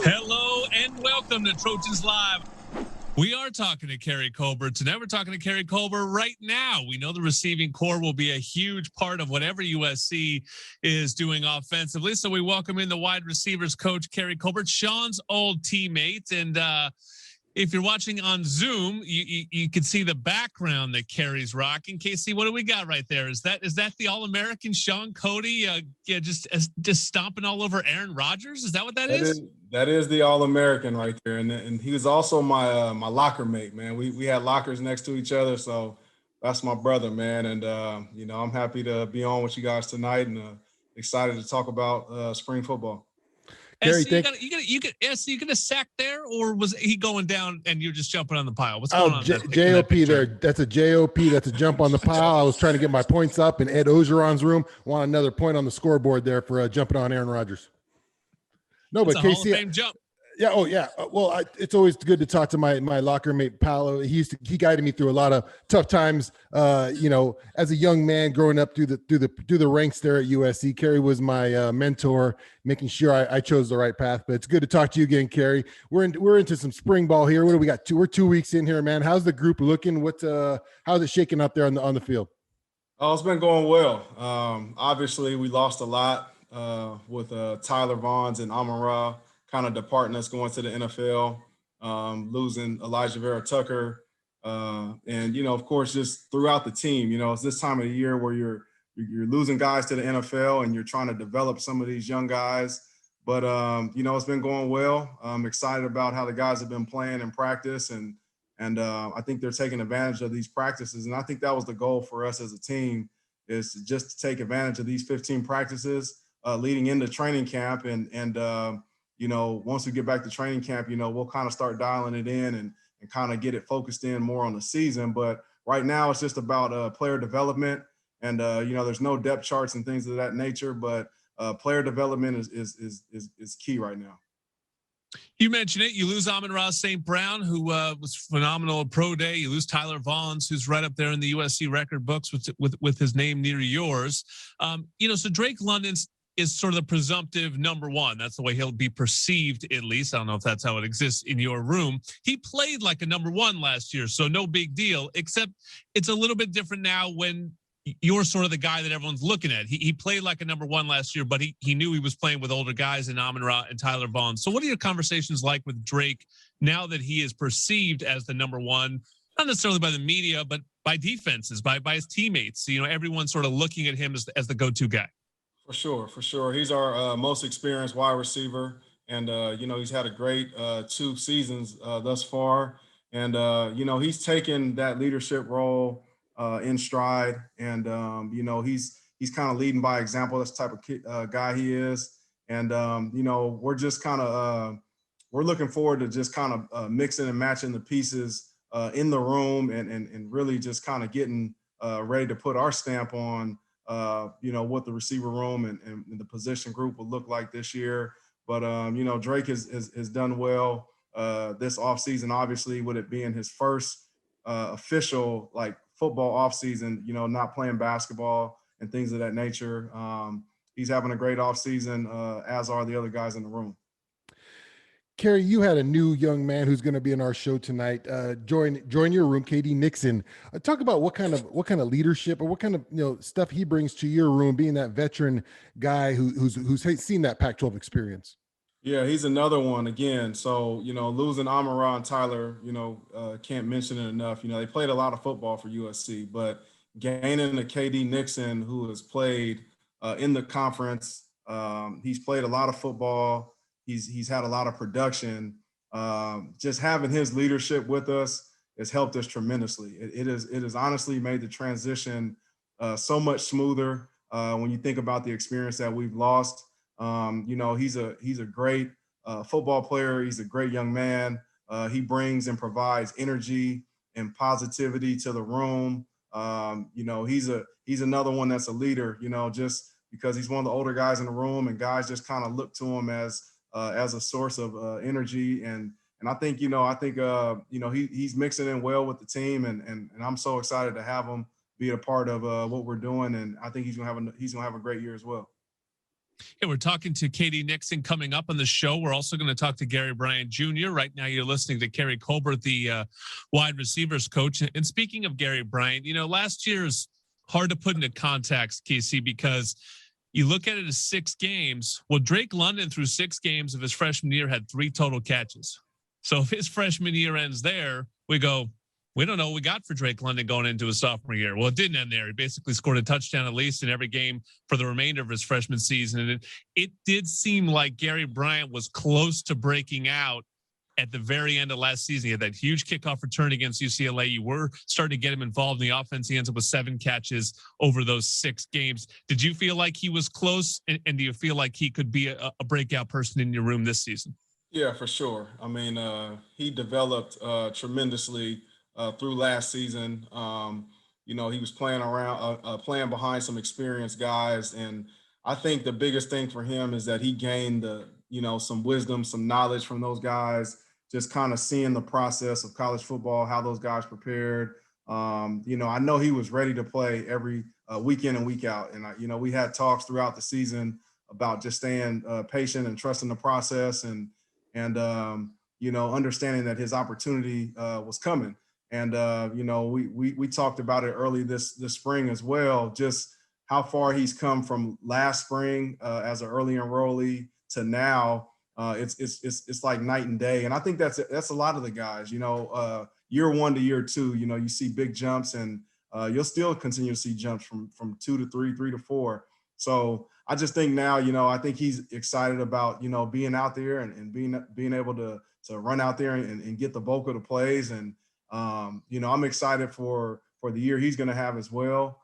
Hello and welcome to Trojans Live. We are talking to Keary Colbert. Tonight we're talking to Keary Colbert right now. We know the receiving core will be a huge part of whatever USC is doing offensively. So we welcome in the wide receivers coach, Keary Colbert, Sean's old teammate. And if you're watching on Zoom, you can see the background that Keary's rocking. Casey, what do we got right there? Is that the All-American Sean Cody just stomping all over Aaron Rodgers? Is that what that is? That is the All-American right there, and he was also my my locker mate, man. We had lockers next to each other, so that's my brother, man. And I'm happy to be on with you guys tonight, and excited to talk about spring football. Keary, you get a sack there, or was he going down and you're just jumping on the pile? What's going on? JOP there. That's a JOP. That's a jump on the pile. I was trying to get my points up in Ed Ogeron's room. Want another point on the scoreboard there for jumping on Aaron Rodgers. No, but Casey, Hall of Fame jump. Yeah. Oh, yeah. Well, it's always good to talk to my locker mate, Paolo. He guided me through a lot of tough times. As a young man growing up through the ranks there at USC, Keary was my mentor, making sure I chose the right path. But it's good to talk to you again, Keary. We're into some spring ball here. What do we got? We're 2 weeks in here, man. How's the group looking? How's it shaking out there on the field? Oh, it's been going well. Obviously, we lost a lot with Tyler Vaughns and Amon-Ra kind of departing us, going to the NFL, losing Elijah Vera Tucker. And, of course, just throughout the team, it's this time of the year where you're losing guys to the NFL and you're trying to develop some of these young guys. But, it's been going well. I'm excited about how the guys have been playing in practice. And I think they're taking advantage of these practices. And I think that was the goal for us as a team, is to just take advantage of these 15 practices leading into training camp. Once we get back to training camp, we'll kind of start dialing it in and kind of get it focused in more on the season. But right now it's just about player development. And, there's no depth charts and things of that nature, but player development is key right now. You mentioned it. You lose Amon-Ra St. Brown, who was phenomenal at Pro Day. You lose Tyler Vaughns, who's right up there in the USC record books with his name near yours. So Drake London is sort of the presumptive number one. That's the way he'll be perceived, at least. I don't know if that's how it exists in your room. He played like a number one last year, so no big deal, except it's a little bit different now when you're sort of the guy that everyone's looking at. He played like a number one last year, but he knew he was playing with older guys in Amon-Ra and Tyler Vaughn. So what are your conversations like with Drake now that he is perceived as the number one, not necessarily by the media, but by defenses, by his teammates? Everyone's sort of looking at him as the go-to guy. For sure. He's our most experienced wide receiver. And, he's had a great 2 seasons thus far. And, he's taken that leadership role in stride. And, he's kind of leading by example. That's the type of guy he is. And, we're just kind of we're looking forward to just kind of mixing and matching the pieces in the room and really just kind of getting ready to put our stamp on what the receiver room and the position group will look like this year. But, Drake has done well this offseason, obviously, with it being his first official, football offseason, not playing basketball and things of that nature. He's having a great offseason, as are the other guys in the room. Keary, you had a new young man who's going to be in our show tonight. Join your room, KD Nixon. Talk about what kind of leadership or what kind of stuff he brings to your room, being that veteran guy who's seen that Pac-12 experience. Yeah, he's another one again. So losing Amon-Ra and Tyler, can't mention it enough. They played a lot of football for USC, but gaining a KD Nixon who has played in the conference, he's played a lot of football. He's had a lot of production. Just having his leadership with us has helped us tremendously. It has honestly made the transition so much smoother when you think about the experience that we've lost. He's a great football player. He's a great young man. He brings and provides energy and positivity to the room. He's another one that's a leader. Just because he's one of the older guys in the room, and guys just kind of look to him as a source of energy. And I think, he's mixing in well with the team, and I'm so excited to have him be a part of what we're doing. And I think he's gonna have a great year as well. Yeah, we're talking to KD Nixon coming up on the show. We're also going to talk to Gary Bryant Jr. Right now, you're listening to Keary Colbert, the wide receivers coach. And speaking of Gary Bryant, last year's hard to put into context, Casey, because you look at it as 6 games. Well, Drake London through 6 games of his freshman year had 3 total catches. So if his freshman year ends there, we go, we don't know what we got for Drake London going into his sophomore year. Well, it didn't end there. He basically scored a touchdown at least in every game for the remainder of his freshman season. And it did seem like Gary Bryant was close to breaking out at the very end of last season. He had that huge kickoff return against UCLA. You were starting to get him involved in the offense. He ends up with 7 catches over those 6 games. Did you feel like he was close? And do you feel like he could be a breakout person in your room this season? Yeah, for sure. I mean, he developed tremendously through last season. He was playing behind some experienced guys, and I think the biggest thing for him is that he gained some wisdom, some knowledge from those guys. Just kind of seeing the process of college football, how those guys prepared. I know he was ready to play every week in and week out, and we had talks throughout the season about just staying patient and trusting the process, and understanding that his opportunity was coming. And we talked about it early this spring as well, just how far he's come from last spring as an early enrollee to now. It's like night and day. And I think that's a lot of the guys, year 1 to year 2, you see big jumps, and you'll still continue to see jumps from 2 to 3, 3 to 4. So I just think now, I think he's excited about, being out there and being able to run out there and get the bulk of the plays. And, I'm excited for the year he's going to have as well.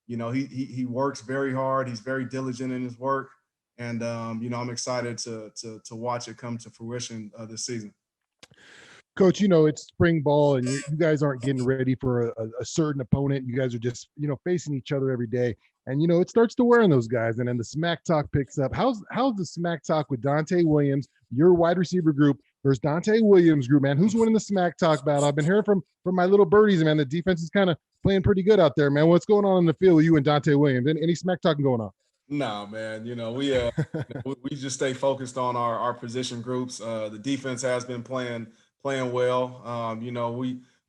He works very hard. He's very diligent in his work. And, I'm excited to watch it come to fruition this season. Coach, it's spring ball, and you guys aren't getting ready for a certain opponent. You guys are just, facing each other every day. And, it starts to wear on those guys. And then the smack talk picks up. How's the smack talk with Dante Williams, your wide receiver group, versus Dante Williams' group, man? Who's winning the smack talk battle? I've been hearing from my little birdies, man. The defense is kind of playing pretty good out there, man. What's going on in the field with you and Dante Williams? Any smack talking going on? No, man. We just stay focused on our position groups. The defense has been playing well.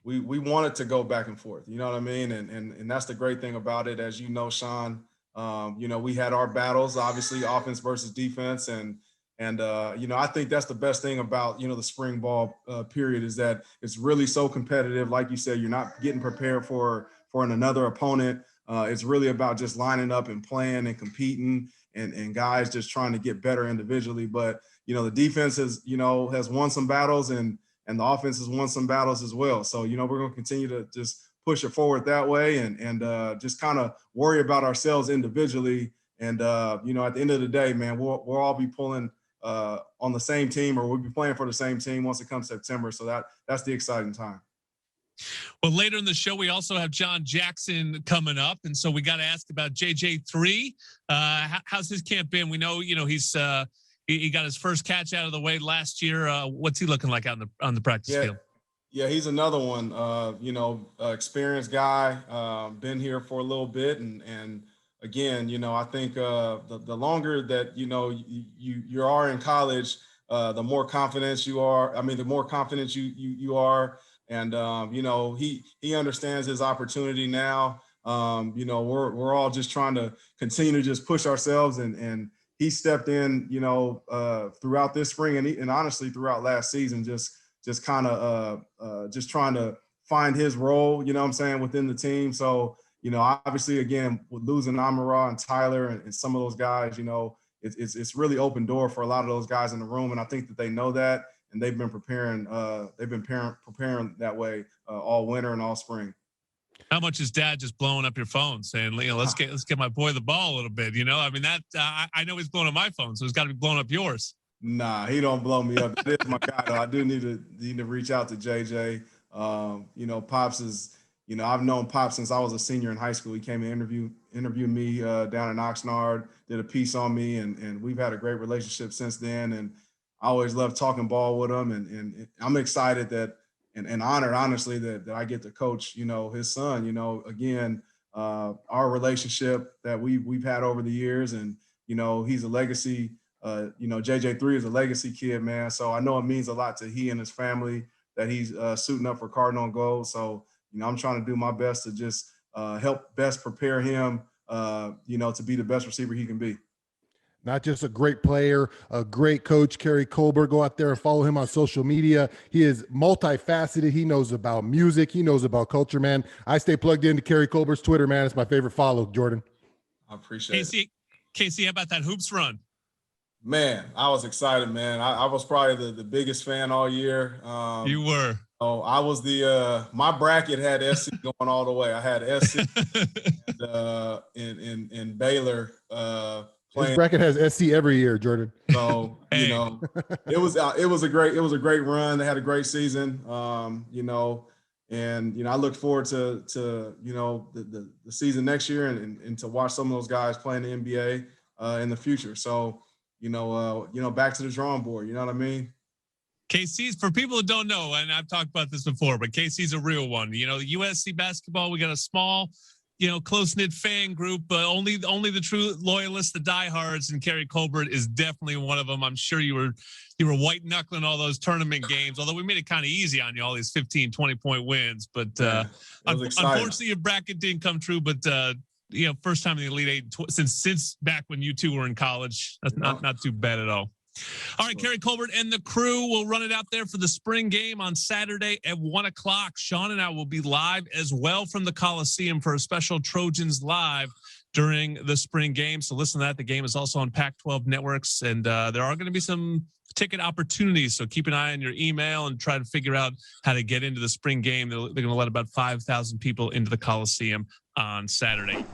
We want it to go back and forth. You know what I mean? And that's the great thing about it. As you know, Sean, we had our battles, obviously offense versus defense. And I think that's the best thing about, the spring ball period, is that it's really so competitive. Like you said, you're not getting prepared for another opponent. It's really about just lining up and playing and competing, and guys just trying to get better individually. But, the defense has won some battles, and the offense has won some battles as well. So, we're going to continue to just push it forward that way, and just kind of worry about ourselves individually. And, at the end of the day, man, we'll all be pulling on the same team, or we'll be playing for the same team once it comes September. So that's the exciting time. Well, later in the show, we also have John Jackson coming up. And so we got to ask about JJ3. How's his camp been? We know, he's he got his first catch out of the way last year. What's he looking like on the practice field? Yeah, he's another one, experienced guy, been here for a little bit. And again, I think the longer that, you are in college, the more confidence you are. I mean, the more confident you are. And, he understands his opportunity now. We're all just trying to continue to just push ourselves, and he stepped in, throughout this spring and honestly throughout last season, just kind of just trying to find his role, within the team. So, obviously, again, with losing Amara and Tyler and some of those guys, it's really open door for a lot of those guys in the room. And I think that they know that. And they've been preparing. Preparing that way all winter and all spring. How much is Dad just blowing up your phone, saying, let's get my boy the ball a little bit? I mean, that I know he's blowing up my phone, so he's got to be blowing up yours. Nah, he don't blow me up. That is my guy, though. I do need to reach out to JJ. Pops is. I've known Pops since I was a senior in high school. He came and interviewed me down in Oxnard, did a piece on me, and we've had a great relationship since then. And I always love talking ball with him, and I'm excited that and honored, honestly, that I get to coach, his son. Again, our relationship that we've had over the years, and you know, he's a legacy. You know, JJ3 is a legacy kid, man. So I know it means a lot to he and his family that he's suiting up for Cardinal Gold. So, you know, I'm trying to do my best to just help best prepare him, you know, to be the best receiver he can be. Not just a great player, a great coach, Keary Colbert. Go out there and follow him on social media. He is multifaceted. He knows about music. He knows about culture, man. I stay plugged into Keary Colbert's Twitter, man. It's my favorite follow, Jordan. I appreciate it. Casey, how about that hoops run? Man, I was excited, man. I was probably the biggest fan all year. You were. Oh, I was my bracket had SC going all the way. I had SC and, in Baylor. His bracket has SC every year, Jordan. So, you know, it was a great run. They had a great season, you know, and, you know, I look forward to you know, the season next year and to watch some of those guys play in the NBA in the future. So, you know, back to the drawing board, you know what I mean? KC's, for people who don't know, and I've talked about this before, but KC's a real one. You know, USC basketball, we got a small, you know, close-knit fan group, but only the true loyalists, the diehards, and Keary Colbert is definitely one of them. I'm sure you were white knuckling all those tournament games, although we made it kind of easy on you, all these 15, 20-point wins. But unfortunately, your bracket didn't come true. But you know, first time in the Elite Eight since back when you two were in college. That's not too bad at all. All right, Keary Colbert and the crew will run it out there for the spring game on Saturday at 1:00. Sean and I will be live as well from the Coliseum for a special Trojans Live during the spring game. So listen to that. The game is also on Pac-12 networks, and there are going to be some ticket opportunities. So keep an eye on your email and try to figure out how to get into the spring game. They're going to let about 5,000 people into the Coliseum on Saturday.